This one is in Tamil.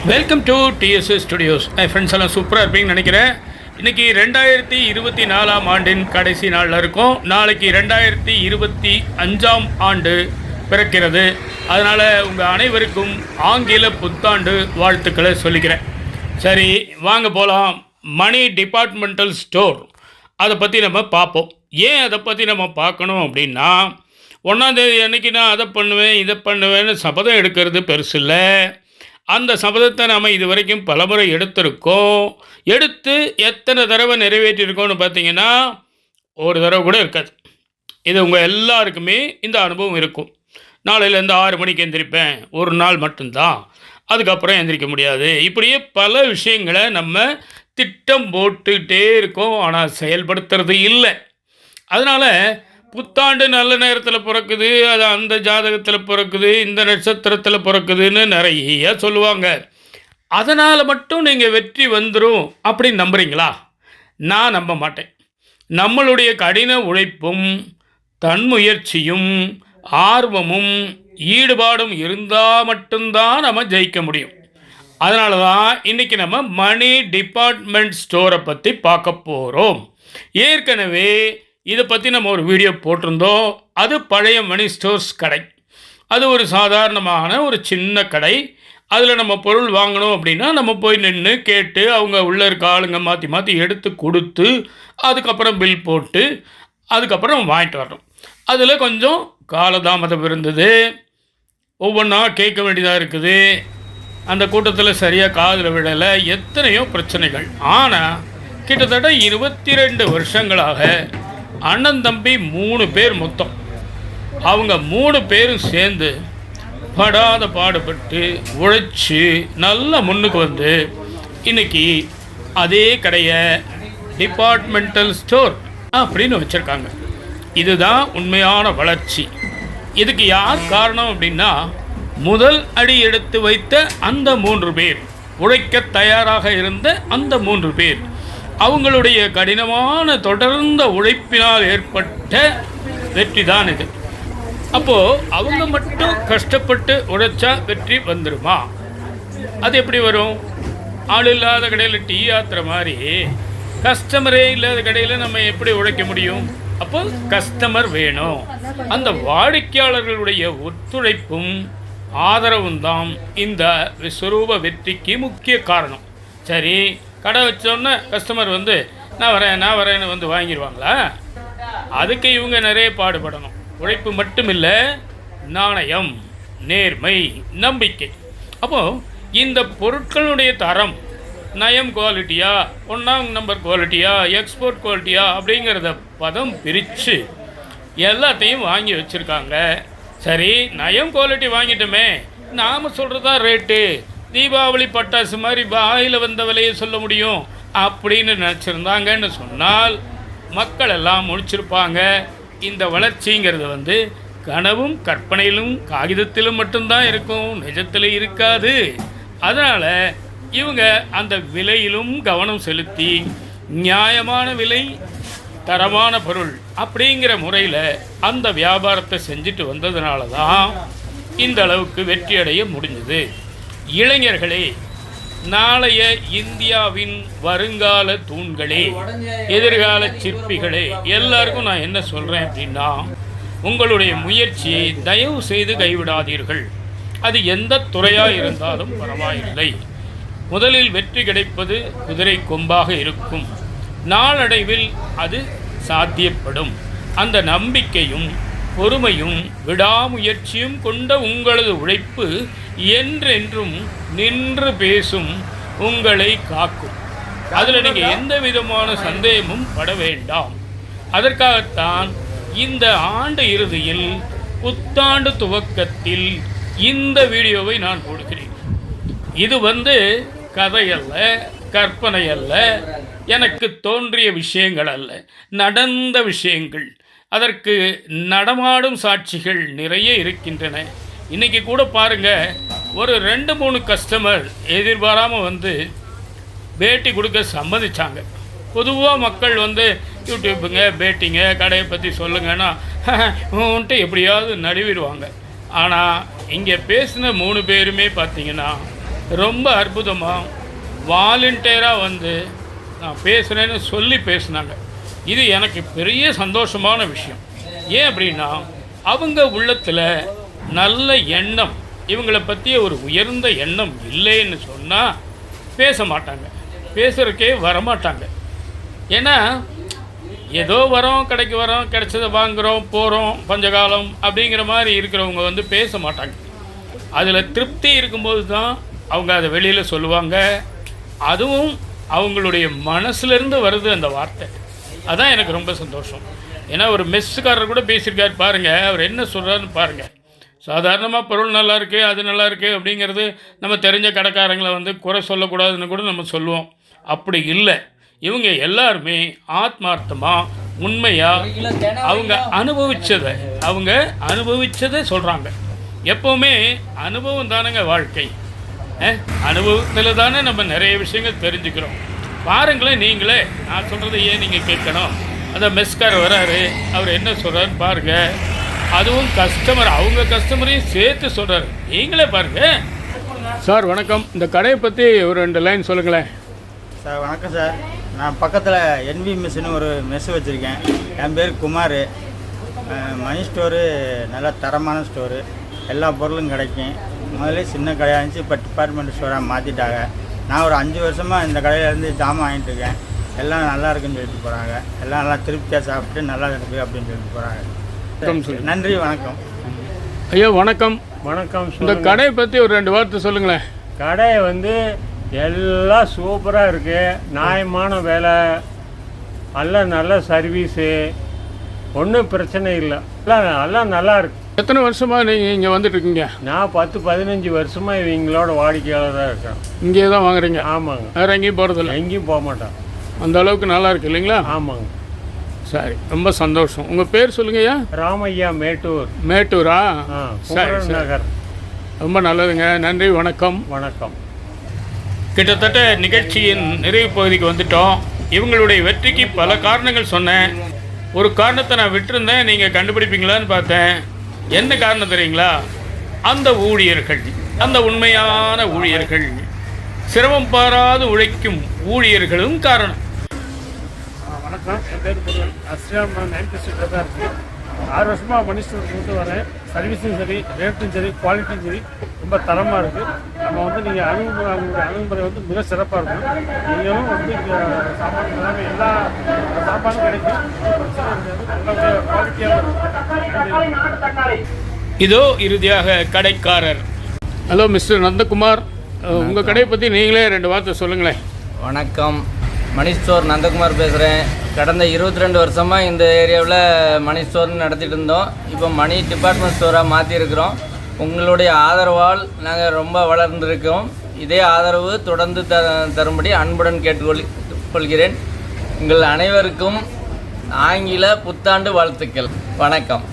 Welcome to TDS studios. Friends எல்லாம் சூப்பராக இருப்பீங்கன்னு நினைக்கிறேன். இன்றைக்கி 2024 ஆண்டின் கடைசி நாளில் இருக்கும். நாளைக்கு 2025 ஆண்டு பிறக்கிறது. அதனால் உங்கள் அனைவருக்கும் ஆங்கில புத்தாண்டு வாழ்த்துக்களை சொல்லிக்கிறேன். சரி, வாங்க போகலாம். மணி டிபார்ட்மெண்டல் ஸ்டோர், அதை பற்றி நம்ம பார்ப்போம். ஏன் அதை பற்றி நம்ம பார்க்கணும் அப்படின்னா, 1ஆம் தேதி அன்றைக்கி நான் அதை பண்ணுவேன் இதை பண்ணுவேன்னு சபதம் எடுக்கிறது பெருசு இல்லை. அந்த சபதத்தை நாம் இது வரைக்கும் பலமுறை எடுத்திருக்கோம். எடுத்து எத்தனை தடவை நிறைவேற்றியிருக்கோம்னு பார்த்தீங்கன்னா, ஒரு தடவை கூட இருக்காது. இது உங்கள் எல்லாருக்குமே இந்த அனுபவம் இருக்கும். நாளையிலேருந்து 6 மணிக்கு எந்திரிப்பேன், ஒரு நாள் மட்டும்தான், அதுக்கப்புறம் எந்திரிக்க முடியாது. இப்படியே பல விஷயங்களை நம்ம திட்டம் போட்டுக்கிட்டே இருக்கோம், ஆனால் செயல்படுத்துறது இல்லை. அதனால் புத்தாண்டு நல்ல நேரத்தில் பிறக்குது, அது அந்த ஜாதகத்தில் பிறக்குது, இந்த நட்சத்திரத்தில் பிறக்குதுன்னு நிறைய சொல்லுவாங்க. அதனால் மட்டும் நீங்கள் வெற்றி வந்துடும் அப்படின்னு நம்புகிறீங்களா? நான் நம்ப மாட்டேன். நம்மளுடைய கடின உழைப்பும் தன்முயற்சியும் ஆர்வமும் ஈடுபாடும் இருந்தால் மட்டும்தான் நம்ம ஜெயிக்க முடியும். அதனால தான் இன்றைக்கி நம்ம மணி டிபார்ட்மெண்ட் ஸ்டோரை பற்றி பார்க்க போகிறோம். ஏற்கனவே இதை பற்றி நம்ம ஒரு வீடியோ போட்டிருந்தோம். அது பழைய மணி ஸ்டோர்ஸ் கடை. அது ஒரு சாதாரணமான ஒரு சின்ன கடை. அதில் நம்ம பொருள் வாங்கணும் அப்படின்னா நம்ம போய் நின்று கேட்டு அவங்க உள்ளே இருக்க ஆளுங்க மாற்றி மாற்றி எடுத்து கொடுத்து அதுக்கப்புறம் பில் போட்டு அதுக்கப்புறம் வாங்கிட்டு வரணும். அதில் கொஞ்சம் காலதாமதம் இருந்தது. ஒவ்வொன்றா கேட்க வேண்டியதாக இருக்குது. அந்த கூட்டத்தில் சரியாக காதில் விடலை. எத்தனையோ பிரச்சனைகள். ஆனால் கிட்டத்தட்ட 22 வருஷங்களாக அண்ணன் தம்பி 3 பேர் மொத்தம், அவங்க 3 பேரும் சேர்ந்து படாத பாடுபட்டு உழைச்சி நல்லா முன்னுக்கு வந்து இன்றைக்கி அதே கடையை டிபார்ட்மெண்டல் ஸ்டோர் அப்படின்னு வச்சுருக்காங்க. இதுதான் உண்மையான வளர்ச்சி. இதுக்கு யார் காரணம் அப்படின்னா, முதல் அடி எடுத்து வைத்த அந்த 3 பேர், உழைக்க தயாராக இருந்த அந்த 3 பேர், அவங்களுடைய கடினமான தொடர்ந்த உழைப்பினால் ஏற்பட்ட வெற்றி தான் இது. அப்போது அவங்க மட்டும் கஷ்டப்பட்டு உழைச்சா வெற்றி வந்துடுமா? அது எப்படி வரும்? ஆள் இல்லாத கடையில் டீ ஆத்துற மாதிரி கஸ்டமரே இல்லாத கடையில் நம்ம எப்படி உழைக்க முடியும்? அப்போ கஸ்டமர் வேணும். அந்த வாடிக்கையாளர்களுடைய ஒத்துழைப்பும் ஆதரவும் தான் இந்த விஸ்வரூப வெற்றிக்கு முக்கிய காரணம். சரி, கடை வச்சோன்னே கஸ்டமர் வந்து நான் வரேன்னு வந்து வாங்கிடுவாங்களா? அதுக்கு இவங்க நிறைய பாடுபடணும். உழைப்பு மட்டும் இல்லை, நாணயம், நேர்மை, நம்பிக்கை. அப்போது இந்த பொருட்களுடைய தரம், நயம் குவாலிட்டியா, 1ஆம் நம்பர் குவாலிட்டியா, எக்ஸ்போர்ட் குவாலிட்டியா அப்படிங்கிறத பதம் பிரித்து எல்லாத்தையும் வாங்கி வச்சுருக்காங்க. சரி, நயம் குவாலிட்டி வாங்கிட்டோமே, நாம் சொல்கிறதா ரேட்டு, தீபாவளி பட்டாசு மாதிரி வாயில் வந்த விலையை சொல்ல முடியும் அப்படின்னு நினச்சிருந்தாங்கன்னு சொன்னால் மக்கள் எல்லாம் முடிச்சிருப்பாங்க. இந்த வளர்ச்சிங்கிறது வந்து கனவும் கற்பனையிலும் காகிதத்திலும் மட்டும்தான் இருக்கும், நிஜத்தில் இருக்காது. அதனால் இவங்க அந்த விலையிலும் கவனம் செலுத்தி நியாயமான விலை, தரமான பொருள் அப்படிங்கிற முறையில் அந்த வியாபாரத்தை செஞ்சுட்டு வந்ததுனால தான் இந்த அளவுக்கு வெற்றி அடைய முடிஞ்சது. இளைஞர்களே, நாளைய இந்தியாவின் வருங்கால தூண்களே, எதிர்கால சிற்பிகளே, எல்லாருக்கும் நான் என்ன சொல்கிறேன் அப்படின்னா, உங்களுடைய முயற்சியை தயவு செய்து கைவிடாதீர்கள். அது எந்த துறையாக இருந்தாலும் பரவாயில்லை. முதலில் வெற்றி கிடைப்பது குதிரை கொம்பாக இருக்கும். நாளடைவில் அது சாத்தியப்படும். அந்த நம்பிக்கையும் பொறுமையும் விடாமுயற்சியும் கொண்ட உங்களது உழைப்பு என்றென்றும் நின்று பேசும், உங்களை காக்கும். அதில் நீங்கள் எந்த விதமான சந்தேகமும் பட வேண்டாம். அதற்காகத்தான் இந்த ஆண்டு இறுதியில், புத்தாண்டு துவக்கத்தில் இந்த வீடியோவை நான் போடுகிறேன். இது வந்து கதையல்ல, கற்பனை அல்ல, எனக்கு தோன்றிய விஷயங்கள் அல்ல, நடந்த விஷயங்கள். அதற்கு நடமாடும் சாட்சிகள் நிறைய இருக்கின்றன. இன்றைக்கி கூட பாருங்கள், ஒரு 2-3 கஸ்டமர் எதிர்பாராமல் வந்து பேட்டி கொடுக்க சம்மதிச்சாங்க. பொதுவாக மக்கள் வந்து யூடியூப்புங்க, பேட்டிங்க, கடையை பற்றி சொல்லுங்கன்னா எப்படியாவது நடுவிடுவாங்க. ஆனால் இங்கே பேசின 3 பேருமே பார்த்திங்கன்னா ரொம்ப அற்புதமாக வாலண்டியராக வந்து நான் பேசுகிறேன்னு சொல்லி பேசுனாங்க. இது எனக்கு பெரிய சந்தோஷமான விஷயம். ஏன் அப்படின்னா அவங்க உள்ளத்தில் நல்ல எண்ணம், இவங்களை பற்றிய ஒரு உயர்ந்த எண்ணம் இல்லைன்னு சொன்னால் பேச மாட்டாங்க, பேசுகிறக்கே வரமாட்டாங்க. ஏன்னா ஏதோ வரோம், கடைக்கு வரோம், கிடைச்சதை வாங்குகிறோம், போகிறோம், பஞ்சகாலம் அப்படிங்கிற மாதிரி இருக்கிறவங்க வந்து பேச மாட்டாங்க. அதில் திருப்தி இருக்கும்போது தான் அவங்க அதை வெளியில் சொல்லுவாங்க. அதுவும் அவங்களுடைய மனசுலேருந்து வருது அந்த வார்த்தை. அதான் எனக்கு ரொம்ப சந்தோஷம். ஏன்னா ஒரு மெஸ்ஸுக்காரர் கூட பேசியிருக்காரு பாருங்கள், அவர் என்ன சொல்கிறாருன்னு பாருங்கள். சாதாரணமாக பொருள் நல்லா இருக்குது, அது நல்லா இருக்குது அப்படிங்கிறது நம்ம தெரிஞ்ச கடைக்காரங்களை வந்து குறை சொல்லக்கூடாதுன்னு கூட நம்ம சொல்லுவோம். அப்படி இல்லை, இவங்க எல்லாருமே ஆத்மார்த்தமாக உண்மையாக அவங்க அனுபவிச்சதை சொல்கிறாங்க. எப்போவுமே அனுபவம் தானேங்க வாழ்க்கை. அனுபவத்தில் தானே நம்ம நிறைய விஷயங்கள் தெரிஞ்சுக்கிறோம். பாருங்களேன், நீங்களே நான் சொல்கிறத ஏன் நீங்கள் கேட்கணும்? அந்த மெஸ்கார் வராரு, அவர் என்ன சொல்கிறாருன்னு பாருங்கள். அதுவும் அவங்க கஸ்டமரையும் சேர்த்து சொல்கிறாரு. நீங்களே பாருங்கள். சார் வணக்கம், இந்த கடையை பற்றி ஒரு 2 லைன் சொல்லுங்களேன். சார் வணக்கம் சார். நான் பக்கத்தில் என்வி மெஸ்ஸுன்னு ஒரு மெஸ் வச்சுருக்கேன். என் பேர் குமார். மணி ஸ்டோரு நல்ல தரமான ஸ்டோரு, எல்லா பொருளும் கிடைக்கும். முதல்ல சின்ன கடையாக இருந்துச்சு, இப்போ டிபார்ட்மெண்ட் ஸ்டோராக மாற்றிட்டாங்க. நான் ஒரு 5 வருஷமாக இந்த கடையிலேருந்து ஜாமான் வாங்கிட்டு இருக்கேன். எல்லாம் நல்லா இருக்குன்னு சொல்லிட்டு போகிறாங்க. எல்லாம் நல்லா திருப்தியாக சாப்பிட்டு நல்லா இருக்குது அப்படின்னு சொல்லிட்டு போகிறாங்க. நன்றி, வணக்கம். ஐயா வணக்கம். வணக்கம். இந்த கடையை பற்றி ஒரு 2 வார்த்தை சொல்லுங்களேன். கடை வந்து எல்லாம் சூப்பராக இருக்குது, நியாயமான விலை, நல்ல சர்வீஸு, ஒன்றும் பிரச்சனை இல்லை, எல்லாம் நல்லா இருக்குது. எத்தனை வருஷமாக நீங்கள் இங்கே வந்துட்டுருக்கீங்க? நான் 10-15 வருஷமாக இவங்களோட வாடிக்கையாளராக இருக்கேன். இங்கே தான் வாங்குறீங்க? ஆமாங்க. வேறு எங்கேயும் போகிறதில்ல? எங்கேயும் போக மாட்டேன். அந்த அளவுக்கு நல்லா இருக்குது இல்லைங்களா? ஆமாங்க. சரி, ரொம்ப சந்தோஷம். உங்கள் பேர் சொல்லுங்கய்யா. ராமையா, மேட்டூர். மேட்டூரா? சரி, நகர். ரொம்ப நல்லதுங்க, நன்றி, வணக்கம். வணக்கம். கிட்டத்தட்ட நிகழ்ச்சியின் நிறைவு பகுதிக்கு வந்துட்டோம். இவங்களுடைய வெற்றிக்கு பல காரணங்கள் சொன்னேன். ஒரு காரணத்தை நான் விட்டுருந்தேன், நீங்கள் கண்டுபிடிப்பீங்களான்னு பார்த்தேன். என்ன காரணம் தெரியுங்களா? அந்த ஊழியர்கள், அந்த உண்மையான ஊழியர்கள், சிரமம் பாராது உழைக்கும் ஊழியர்களும் காரணம். வணக்கம், என் பேர் முருகன். அஸ்லாம். நான் 9th ஸ்ட்ரீட்டில் தான் இருக்கேன். 6 வருஷமாக மணி ஸ்டோர் கொண்டு வரேன். சர்வீஸும் சரி, ரேட்டும் சரி, குவாலிட்டியும் சரி, ரொம்ப தரமாக இருக்குது. நம்ம வந்து நீங்கள் அவங்களுடைய அணுகுமுறை வந்து மிக சிறப்பாக இருக்கும். நீங்களும் வந்து இங்கே சாப்பாடு எல்லாமே எல்லா சாப்பாடும் கிடைக்கும், பிரச்சனை கிடையாது, நல்ல குவாலிட்டியாக இருக்கும். இதோ இறுதியாக கடைக்காரர். ஹலோ மிஸ்டர் நந்தகுமார், உங்கள் கடையை பற்றி நீங்களே 2 வார்த்தை சொல்லுங்களேன். வணக்கம், மணி ஸ்டோர் நந்தகுமார் பேசுகிறேன். கடந்த 22 வருஷமாக இந்த ஏரியாவில் மணி ஸ்டோர்னு நடத்திட்டு இருந்தோம். இப்போ மணி டிபார்ட்மெண்ட் ஸ்டோராக மாற்றிருக்கிறோம். உங்களுடைய ஆதரவால் நாங்கள் ரொம்ப வளர்ந்துருக்கோம். இதே ஆதரவு தொடர்ந்து தரும்படி அன்புடன் கேட்டுக்கொள்கிறேன். உங்கள் அனைவருக்கும் ஆங்கில புத்தாண்டு வாழ்த்துக்கள். வணக்கம்.